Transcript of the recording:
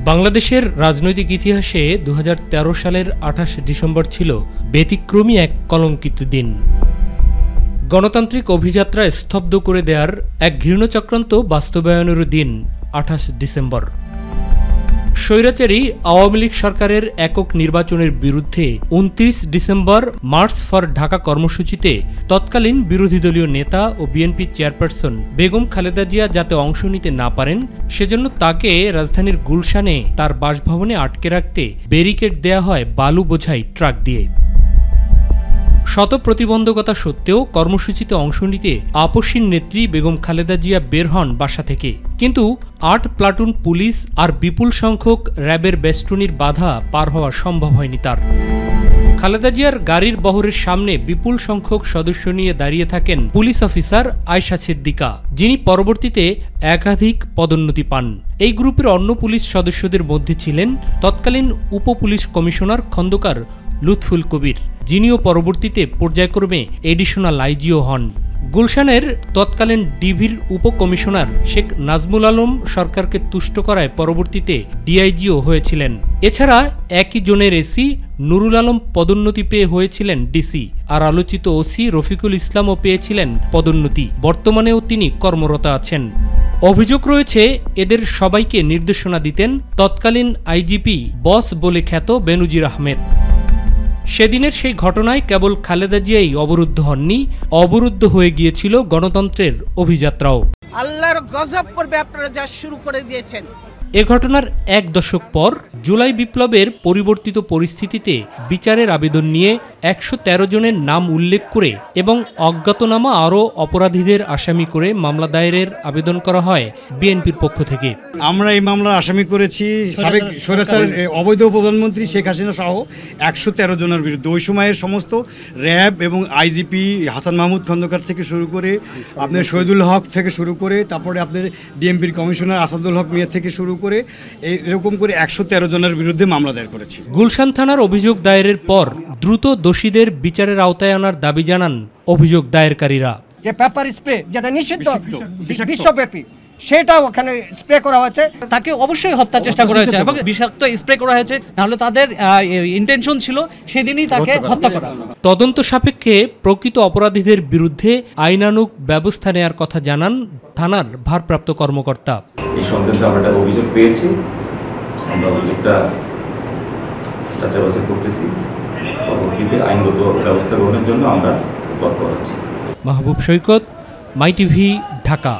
বাংলাদেশের রাজনৈতিক ইতিহাসে 2013 সালের 28 ডিসেম্বর ছিল ব্যতিক্রমী এক কলঙ্কিত দিন। গণতান্ত্রিক অভিযাত্রা স্তব্ধ করে দেওয়ার এক ঘৃণ্য চক্রান্ত বাস্তবায়নেরও দিন 28 ডিসেম্বর। স্বৈরাচারী আওয়ামী লীগ সরকারের একক নির্বাচনের বিরুদ্ধে 29 ডিসেম্বর মার্চ ফর ঢাকা কর্মসূচিতে তৎকালীন বিরোধী দলীয় নেতা ও বিএনপি চেয়ারপারসন বেগম খালেদা জিয়া যাতে অংশ নিতে না পারেন, সেজন্য তাকে রাজধানীর গুলশানে তার বাসভবনে আটকে রাখতে ব্যারিকেড দেয়া হয় বালু বোঝাই ট্রাক দিয়ে। শত প্রতিবন্ধকতা সত্ত্বেও কর্মসূচিতে অংশ নিতে আপসীন নেত্রী বেগম খালেদা জিয়া বের হন বাসা থেকে, কিন্তু 8 প্লাটুন পুলিশ আর বিপুল সংখ্যক র্যাবের বেষ্টনীর বাধা পার হওয়া সম্ভব হয়নি তার। খালেদা জিয়ার গাড়ির বহরের সামনে বিপুল সংখ্যক সদস্য নিয়ে দাঁড়িয়ে থাকেন পুলিশ অফিসার আয়েশা সিদ্দিকা, যিনি পরবর্তীতে একাধিক পদোন্নতি পান। এই গ্রুপের অন্য পুলিশ সদস্যদের মধ্যে ছিলেন তৎকালীন উপ পুলিশ কমিশনার খন্দকার লুৎফুল কবির, যিনিও পরবর্তীতে পর্যায়ক্রমে এডিশনাল আইজিও হন। গুলশানের তৎকালীন ডিভির উপকমিশনার শেখ নাজমুল আলম সরকারকে তুষ্ট করায় পরবর্তীতে ডিআইজিও হয়েছিলেন। এছাড়া একই জোনের এসি নুরুল আলম পদোন্নতি পেয়ে হয়েছিলেন ডিসি, আর আলোচিত ওসি রফিকুল ইসলামও পেয়েছিলেন পদোন্নতি। বর্তমানেও তিনি কর্মরত আছেন। অভিযোগ রয়েছে এদের সবাইকে নির্দেশনা দিতেন তৎকালীন আইজিপি বস বলে খ্যাত বেনজির আহমেদ। সেদিনের সেই ঘটনায় কেবল খালেদা জিয়াই অবরুদ্ধ হননি, অবরুদ্ধ হয়ে গিয়েছিল গণতন্ত্রের অভিযাত্রাও। আল্লাহর গজব পড়বে আপনারা যা শুরু করে দিয়েছেন। এ ঘটনার এক দশক পর জুলাই বিপ্লবের পরিবর্তিত পরিস্থিতিতে বিচারের আবেদন নিয়ে 113 জনের নাম উল্লেখ করে এবং অজ্ঞাতনামা আরও অপরাধীদের আসামি করে মামলা দায়েরের আবেদন করা হয় বিএনপির পক্ষ থেকে। আমরা এই মামলার আসামি করেছি সাবেক স্বৈরাচারের অবৈধ প্রধানমন্ত্রী শেখ হাসিনা সহ 113 জনের বিরুদ্ধে। ওই সময়ের সমস্ত র্যাব এবং আইজিপি হাসান মাহমুদ খন্দকার থেকে শুরু করে আপনার শহীদুল হক থেকে শুরু করে তারপরে আপনার ডিএমপির কমিশনার আসাদুল হক মিয়া থেকে শুরু করে এরকম করে 113 জনের বিরুদ্ধে মামলা দায়ের করেছি। গুলশান থানার অভিযোগ দায়েরের পর দ্রুত দোষীদের বিচারের আওতায় আনার দাবি জানান অভিযোগ দায়েরকারীরা। পেপার স্প্রে যেটা নিষিদ্ধ বিশ্বব্যাপী, সেটা ওখানে স্প্রে করা হয়েছে। তাকে অবশ্যই হত্যা চেষ্টা করা হয়েছে এবং বিষাক্ত স্প্রে করা হয়েছে, নাহলে তাদের ইন্টেনশন ছিল সেদিনই তাকে হত্যা করা। তদন্ত সাপেক্ষে প্রকৃত অপরাধীদের বিরুদ্ধে আইনানুগ ব্যবস্থা নেওয়ার কথা জানান থানার ভারপ্রাপ্ত কর্মকর্তা। এই সংক্রান্ত আমরা একটা অভিযোগ পেয়েছি, আমরা অভিযোগটা যাচাই করতেছি, পরবর্তীতে আইনগত ব্যবস্থা গ্রহণের জন্য আমরা তৎপর আছি। মাহবুব সৈকত, মাই টিভি, ঢাকা।